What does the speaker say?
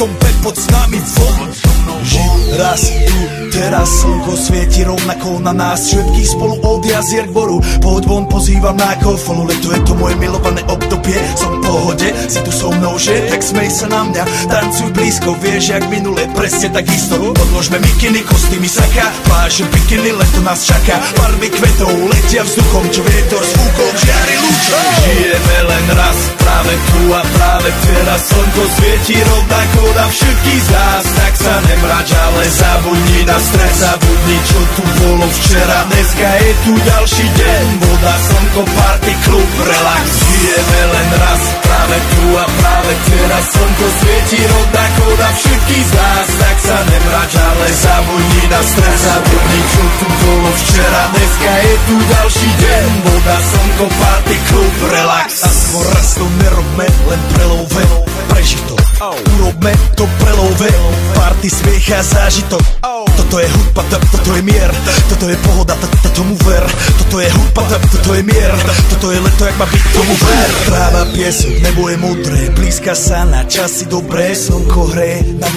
kompe pod s nami von. Živ raz tu, teraz slnko svieti rovnako na nás. Všetkých spolu od jazier k boru, poď von, pozývam na kofolu. Leto je to moje milované obdobie, som v pohode, si tu so mnou, že? Tak smej sa na mňa, tancuj blízko, vieš jak minule, presne takisto. Podložme mikiny, kostýmy, saka, pláže, bikiny, leto nás čaká. Farby kvetov letia vzduchom, čo vietor s fúkom žiari lúčom. Žijeme len raz, práve tu a práve teraz. Slnko svieti rovnako na všetkých z nás. Tak sa nemrač, ale zabudni na stres. Zabudni, čo tu bolo včera. Dneska je tu ďalší deň, voda, slnko, party, klub, relax. Žijeme len raz, práve tu a práve teraz. Slnko svieti rovnako na všetkých z nás. Tak sa nemrač, ale zabudni na stres. Zabudni, čo tu bolo včera. Dneska je tu ďalší deň, voda, slnko, party, klub, relax. Aspoň raz to nerobme, len prelove, prežij to. Urobme to prelove, party, smiech a zážitok. Toto je hudba, toto je mier, toto je pohoda, tomu ver. Toto je hudba, toto je mier, toto je leto, jak má byť, tomu ver. Tráva, piesok, nebo je modré, blízka sa na časy dobré, slnko hreje na...